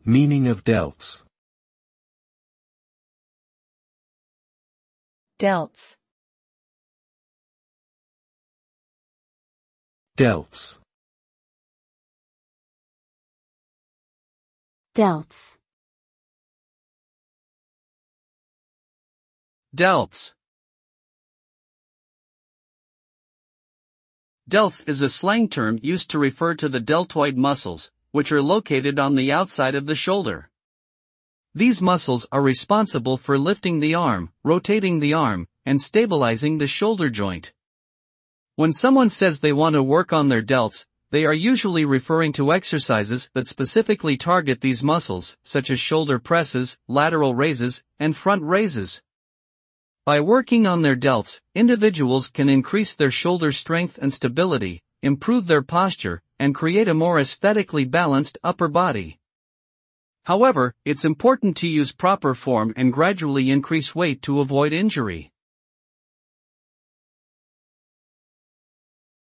Meaning of delts. Delts. Delts. Delts. Delts. Delts is a slang term used to refer to the deltoid muscles, which are located on the outside of the shoulder. These muscles are responsible for lifting the arm, rotating the arm, and stabilizing the shoulder joint. When someone says they want to work on their delts, they are usually referring to exercises that specifically target these muscles, such as shoulder presses, lateral raises, and front raises. By working on their delts, individuals can increase their shoulder strength and stability, improve their posture, and create a more aesthetically balanced upper body. However, it's important to use proper form and gradually increase weight to avoid injury.